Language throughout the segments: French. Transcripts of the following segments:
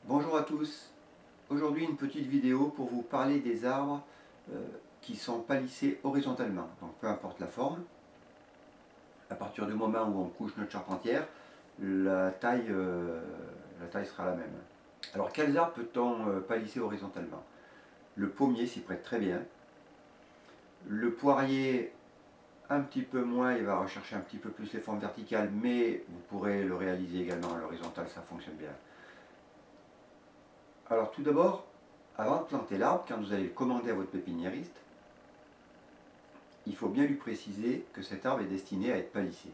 Bonjour à tous. Aujourd'hui une petite vidéo pour vous parler des arbres qui sont palissés horizontalement. Donc peu importe la forme, à partir du moment où on couche notre charpentière, la taille sera la même. Alors quels arbres peut-on palisser horizontalement? Le pommier s'y prête très bien. Le poirier un petit peu moins, il va rechercher un petit peu plus les formes verticales, mais vous pourrez le réaliser également à l'horizontale, ça fonctionne bien. Alors tout d'abord, avant de planter l'arbre, quand vous allez le commander à votre pépiniériste, il faut bien lui préciser que cet arbre est destiné à être palissé.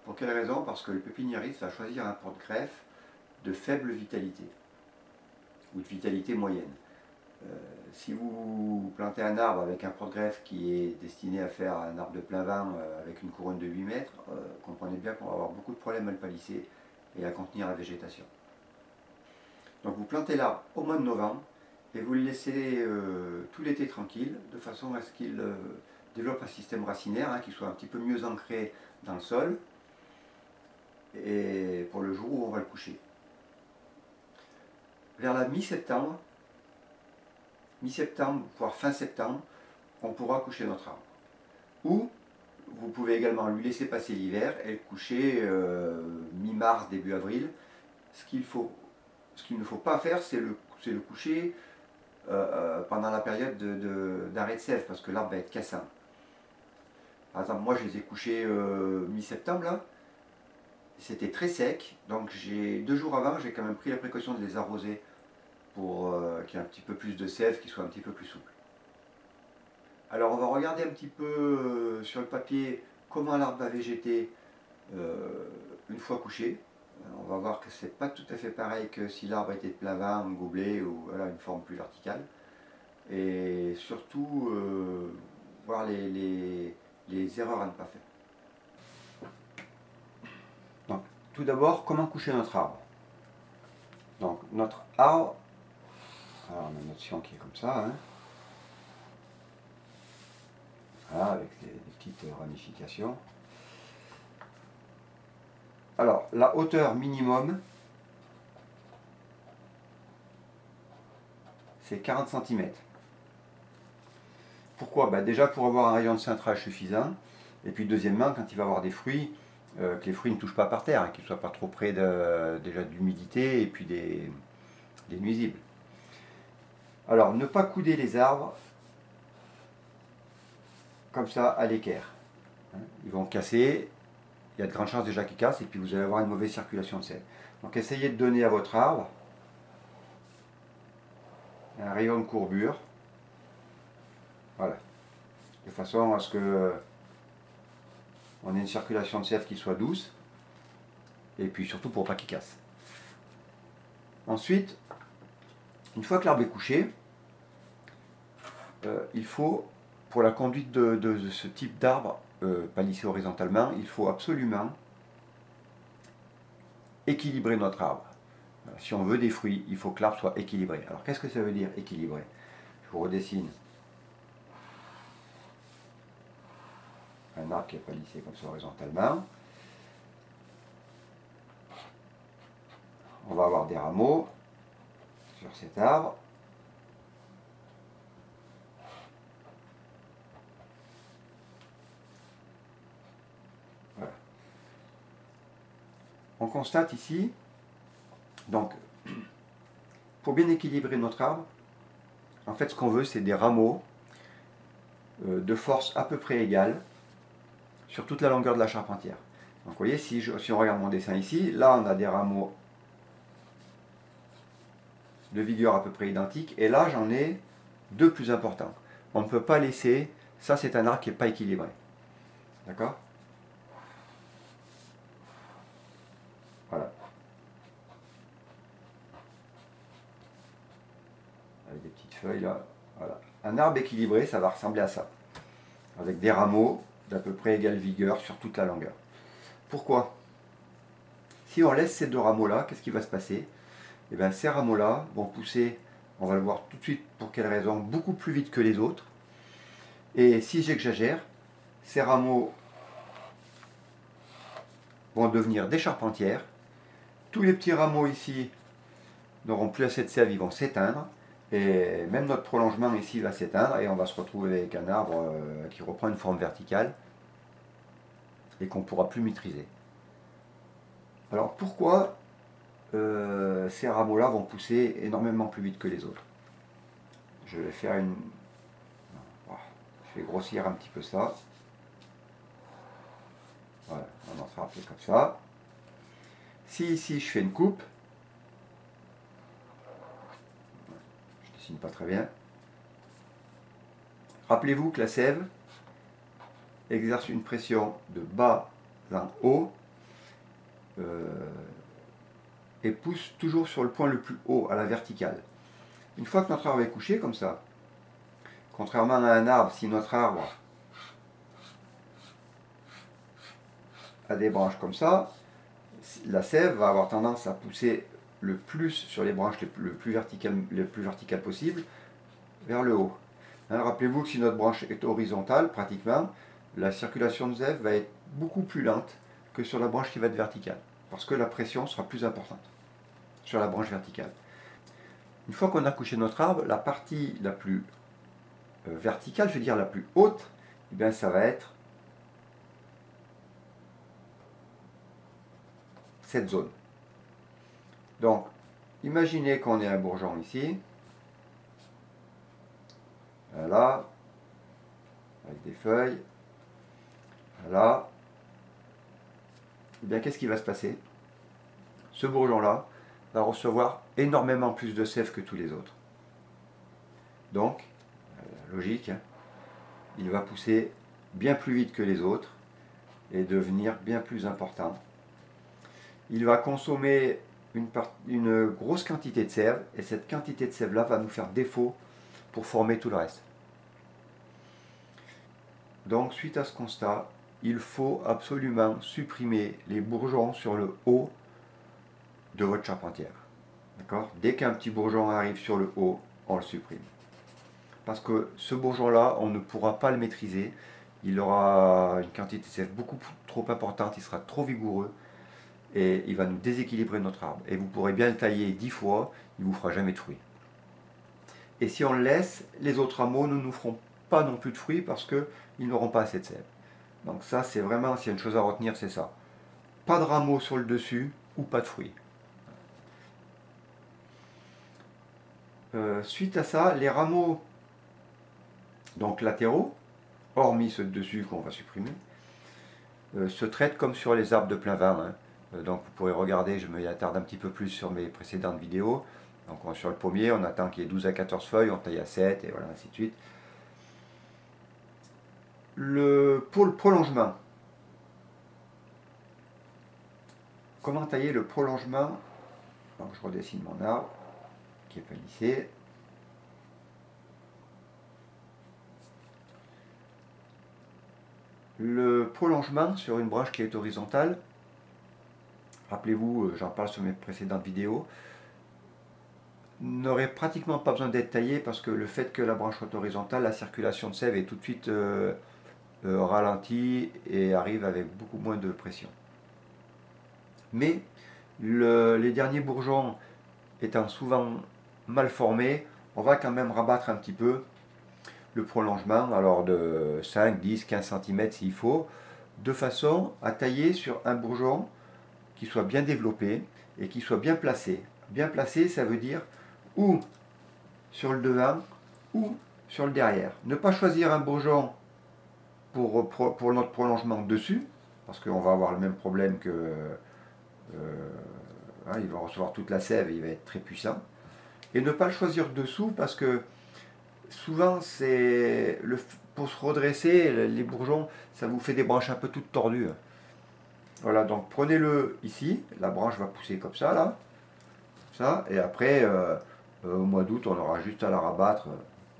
Pour quelle raison? Parce que le pépiniériste va choisir un porte-greffe de faible vitalité, ou de vitalité moyenne. Si vous plantez un arbre avec un porte-greffe qui est destiné à faire un arbre de plein vent avec une couronne de 8 mètres, comprenez bien qu'on va avoir beaucoup de problèmes à le palisser et à contenir la végétation. Donc vous plantez l'arbre au mois de novembre et vous le laissez tout l'été tranquille, de façon à ce qu'il développe un système racinaire qui soit un petit peu mieux ancré dans le sol, et pour le jour où on va le coucher. Vers la mi-septembre, voire fin septembre, on pourra coucher notre arbre. Ou vous pouvez également lui laisser passer l'hiver et le coucher mi-mars, début avril. Ce qu'il ne faut pas faire, c'est le coucher pendant la période d'arrêt de sève, parce que l'arbre va être cassant. Par exemple, moi je les ai couchés mi-septembre là, c'était très sec, donc 2 jours avant, j'ai quand même pris la précaution de les arroser pour qu'il y ait un petit peu plus de sève, qu'ils soient un petit peu plus souples. Alors on va regarder un petit peu sur le papier comment l'arbre va végéter une fois couché. On va voir que c'est pas tout à fait pareil que si l'arbre était de plein vent, goubelé ou voilà, une forme plus verticale. Et surtout voir les erreurs à ne pas faire. Donc, tout d'abord, comment coucher notre arbre? Donc notre arbre, alors on a notre scion qui est comme ça, voilà, avec des petites ramifications. Alors la hauteur minimum, c'est 40 cm. Pourquoi? Déjà pour avoir un rayon de cintrage suffisant, et puis deuxièmement, quand il va avoir des fruits, que les fruits ne touchent pas par terre, qu'ils ne soient pas trop près déjà de l'humidité et puis des nuisibles. Alors ne pas couder les arbres comme ça à l'équerre. Ils vont casser, il y a de grandes chances déjà qu'ils cassent, et puis vous allez avoir une mauvaise circulation de sel. Donc essayez de donner à votre arbre un rayon de courbure, voilà, de façon à ce que on ait une circulation de sève qui soit douce, et puis surtout pour pas qu'il casse. Ensuite, une fois que l'arbre est couché, il faut, pour la conduite de ce type d'arbre palissé horizontalement, il faut absolument équilibrer notre arbre. Si on veut des fruits, il faut que l'arbre soit équilibré. Alors qu'est-ce que ça veut dire équilibré? Je vous redessine un arbre qui est palissé comme ça horizontalement. On va avoir des rameaux sur cet arbre. Voilà. On constate ici, donc, pour bien équilibrer notre arbre, en fait ce qu'on veut c'est des rameaux de force à peu près égale sur toute la longueur de la charpentière. Donc vous voyez, si on regarde mon dessin ici, là on a des rameaux de vigueur à peu près identiques, et là j'en ai 2 plus importants. On ne peut pas laisser, ça c'est un arbre qui n'est pas équilibré. D'accord? Voilà. Avec des petites feuilles là. Voilà. Un arbre équilibré, ça va ressembler à ça. Avec des rameaux d'à peu près égale vigueur sur toute la longueur. Pourquoi? Si on laisse ces 2 rameaux là, qu'est-ce qui va se passer? Et bien ces rameaux là vont pousser, on va le voir tout de suite pour quelle raison, beaucoup plus vite que les autres. Et si j'exagère, ces rameaux vont devenir des charpentières. Tous les petits rameaux ici n'auront plus assez de sève, ils vont s'éteindre. Et même notre prolongement ici va s'éteindre et on va se retrouver avec un arbre qui reprend une forme verticale et qu'on ne pourra plus maîtriser. Alors pourquoi ces rameaux-là vont pousser énormément plus vite que les autres? Je vais faire une... Je vais grossir un petit peu ça. Voilà, on en fera un peu comme ça. Si ici je fais une coupe, je dessine pas très bien. Rappelez-vous que la sève exerce une pression de bas en haut et pousse toujours sur le point le plus haut, à la verticale. Une fois que notre arbre est couché comme ça, contrairement à un arbre, si notre arbre a des branches comme ça, la sève va avoir tendance à pousser le plus sur les branches le plus verticales possible vers le haut. Hein, rappelez-vous que si notre branche est horizontale, pratiquement, la circulation de sève va être beaucoup plus lente que sur la branche qui va être verticale, parce que la pression sera plus importante sur la branche verticale. Une fois qu'on a couché notre arbre, la partie la plus verticale, je veux dire la plus haute, eh bien, ça va être cette zone. Donc, imaginez qu'on ait un bourgeon ici, voilà, avec des feuilles, voilà. Eh bien, qu'est-ce qui va se passer? Ce bourgeon-là va recevoir énormément plus de sève que tous les autres. Donc, logique, hein, il va pousser bien plus vite que les autres et devenir bien plus important. Il va consommer une grosse quantité de sève et cette quantité de sève-là va nous faire défaut pour former tout le reste. Donc, suite à ce constat, il faut absolument supprimer les bourgeons sur le haut de votre charpentière. D'accord? Dès qu'un petit bourgeon arrive sur le haut, on le supprime. Parce que ce bourgeon-là, on ne pourra pas le maîtriser. Il aura une quantité de sève beaucoup trop importante, il sera trop vigoureux et il va nous déséquilibrer notre arbre. Et vous pourrez bien le tailler 10 fois, il ne vous fera jamais de fruits. Et si on le laisse, les autres rameaux ne nous feront pas non plus de fruits parce qu'ils n'auront pas assez de sève. Donc ça, c'est vraiment, s'il y a une chose à retenir, c'est ça. Pas de rameaux sur le dessus ou pas de fruits. Suite à ça, les rameaux donc latéraux, hormis ceux de dessus qu'on va supprimer, se traitent comme sur les arbres de plein vin. Hein. Donc vous pourrez regarder, je me attarde un petit peu plus sur mes précédentes vidéos. Donc sur le pommier, on attend qu'il y ait 12 à 14 feuilles, on taille à 7 et voilà, ainsi de suite. Pour le prolongement, comment tailler le prolongement? Donc je redessine mon arbre qui est palissé. Le prolongement sur une branche qui est horizontale, rappelez-vous, j'en parle sur mes précédentes vidéos, n'aurait pratiquement pas besoin d'être taillé parce que le fait que la branche soit horizontale, la circulation de sève est tout de suite ralentie et arrive avec beaucoup moins de pression. Mais les derniers bourgeons étant souvent mal formés, on va quand même rabattre un petit peu le prolongement, alors de 5, 10, 15 cm s'il faut, de façon à tailler sur un bourgeon qui soit bien développé et qui soit bien placé. Bien placé, ça veut dire ou sur le devant ou sur le derrière. Ne pas choisir un bourgeon pour notre prolongement dessus, parce qu'on va avoir le même problème que... il va recevoir toute la sève et il va être très puissant. Et ne pas le choisir dessous parce que souvent, pour se redresser, les bourgeons, ça vous fait des branches un peu toutes tordues. Voilà, donc prenez-le ici, la branche va pousser comme ça, là, ça, et après, au mois d'août, on aura juste à la rabattre,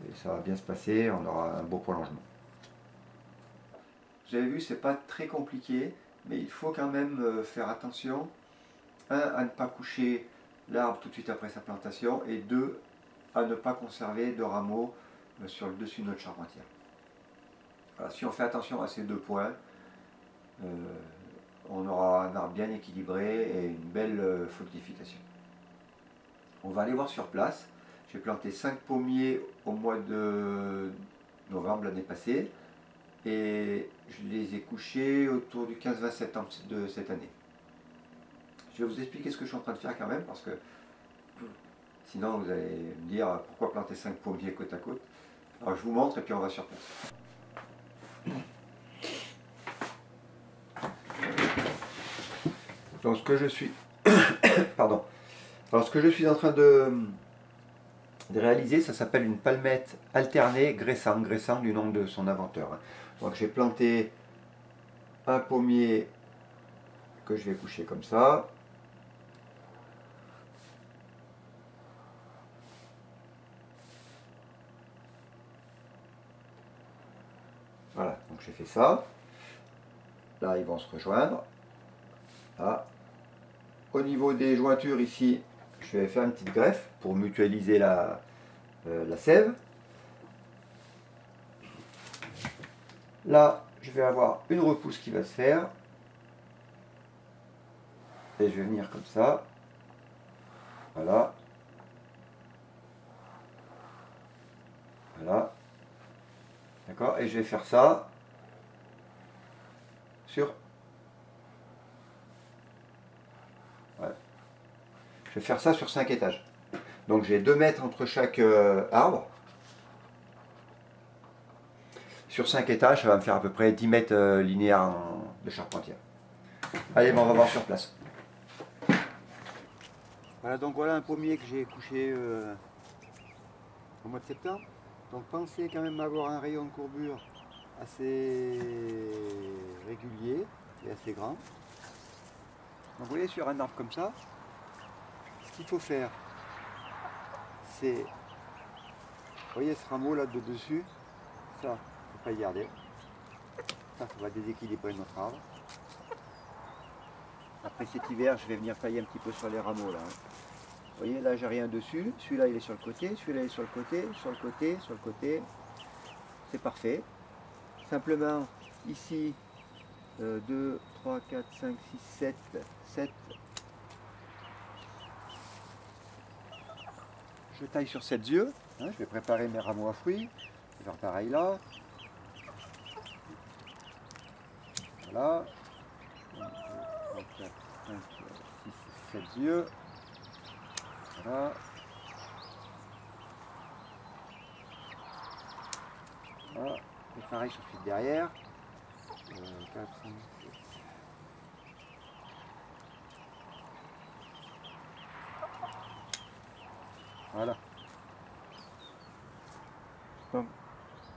et ça va bien se passer, on aura un beau prolongement. Vous avez vu, c'est pas très compliqué, mais il faut quand même faire attention, un, à ne pas coucher l'arbre tout de suite après sa plantation, et deux, à ne pas conserver de rameaux sur le dessus de notre charpentière. Voilà, si on fait attention à ces deux points, on aura un arbre bien équilibré et une belle fructification. On va aller voir sur place. J'ai planté 5 pommiers au mois de novembre l'année passée et je les ai couchés autour du 15-20 septembre de cette année. Je vais vous expliquer ce que je suis en train de faire quand même parce que sinon vous allez me dire pourquoi planter 5 pommiers côte à côte. Alors je vous montre et puis on va sur place. Donc ce que je suis pardon. Alors ce que je suis en train de réaliser, ça s'appelle une palmette alternée Gressang, Gressang du nom de son inventeur. Donc j'ai planté un pommier que je vais coucher comme ça. Voilà, donc j'ai fait ça. Là, ils vont se rejoindre. Là. Au niveau des jointures ici, je vais faire une petite greffe pour mutualiser la sève. Là, je vais avoir une repousse qui va se faire. Et je vais venir comme ça. Voilà. Voilà. D'accord? Et je vais faire ça sur... Ouais. Je vais faire ça sur 5 étages. Donc j'ai 2 mètres entre chaque arbre. Sur 5 étages, ça va me faire à peu près 10 mètres linéaires de charpentière. Allez, on va voir sur place. Voilà, donc voilà un pommier que j'ai couché au mois de septembre. Donc pensez quand même avoir un rayon de courbure assez régulier et assez grand. Donc vous voyez, sur un arbre comme ça, ce qu'il faut faire, c'est, vous voyez ce rameau là de dessus, ça, il ne faut pas y garder. Ça va déséquilibrer notre arbre. Après cet hiver, je vais venir tailler un petit peu sur les rameaux là. Vous voyez, là j'ai rien dessus, celui-là il est sur le côté, celui-là il est sur le côté, sur le côté, sur le côté. C'est parfait. Simplement, ici, 2, 3, 4, 5, 6, 7, 7. Je taille sur 7 yeux. Hein, je vais préparer mes rameaux à fruits. Je vais faire pareil là. Voilà. 1, 2, 3, 4, 5, 6, 7 yeux. Voilà. Voilà. Et pareil sur le fil derrière. 4, 5, 6. Voilà. Donc,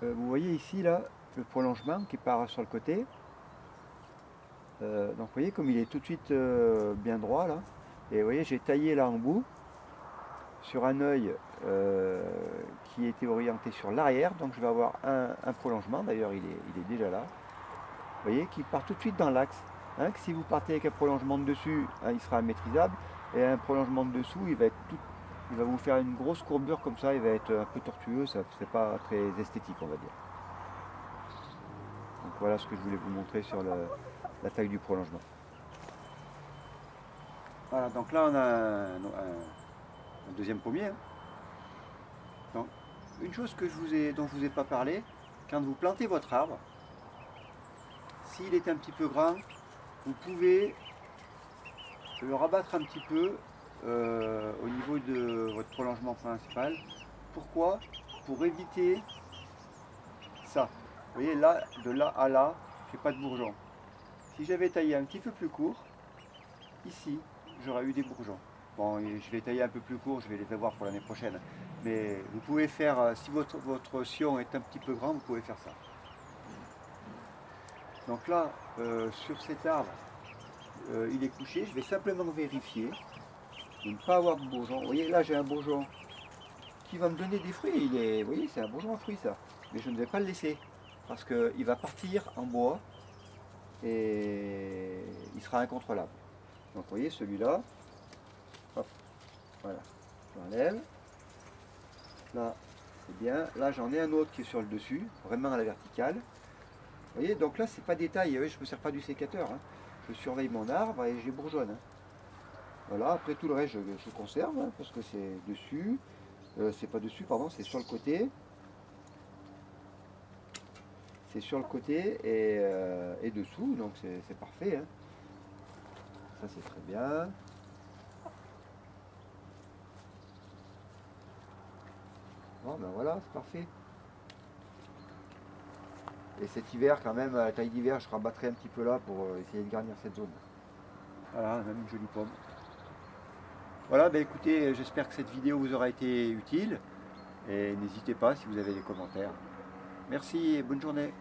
vous voyez ici là le prolongement qui part sur le côté. Donc vous voyez comme il est tout de suite bien droit là. Et vous voyez j'ai taillé là en bout sur un œil qui était orienté sur l'arrière. Donc je vais avoir un prolongement, d'ailleurs il est déjà là. Vous voyez qui part tout de suite dans l'axe. Hein, que si vous partez avec un prolongement de dessus, hein, il sera maîtrisable. Et un prolongement de dessous, il va vous faire une grosse courbure comme ça, il va être un peu tortueux, ça ne serait pas très esthétique on va dire. Donc voilà ce que je voulais vous montrer sur la taille du prolongement. Voilà, donc là on a un deuxième pommier. Hein. Donc, une chose dont je vous ai pas parlé, quand vous plantez votre arbre, s'il est un petit peu grand, vous pouvez le rabattre un petit peu au niveau de votre prolongement principal. Pourquoi? Pour éviter ça. Vous voyez là, de là à là, j'ai pas de bourgeons. Si j'avais taillé un petit peu plus court, ici, j'aurais eu des bourgeons. Bon, je vais tailler un peu plus court, je vais les avoir pour l'année prochaine. Mais vous pouvez faire, si votre sillon est un petit peu grand, vous pouvez faire ça. Donc là, sur cet arbre, il est couché. Je vais simplement vérifier de ne pas avoir de bourgeons. Vous voyez, là j'ai un bourgeon qui va me donner des fruits. Vous voyez, c'est un bourgeon à fruits ça. Mais je ne vais pas le laisser parce qu'il va partir en bois et il sera incontrôlable. Donc vous voyez, celui-là, hop, voilà, je l'enlève. Là, c'est bien. Là, j'en ai un autre qui est sur le dessus, vraiment à la verticale. Vous voyez, donc là, c'est pas détail. Je ne me sers pas du sécateur. Hein. Je surveille mon arbre et je les bourgeonne. Hein. Voilà, après tout le reste je conserve hein, parce que c'est dessus, c'est pas dessus, pardon, c'est sur le côté. C'est sur le côté et dessous, donc c'est parfait. Hein. Ça c'est très bien. Bon ben voilà, c'est parfait. Et cet hiver quand même, à la taille d'hiver, je rabattrai un petit peu là pour essayer de garnir cette zone. Voilà, même une jolie pomme. Voilà, ben écoutez, j'espère que cette vidéo vous aura été utile. Et n'hésitez pas si vous avez des commentaires. Merci et bonne journée.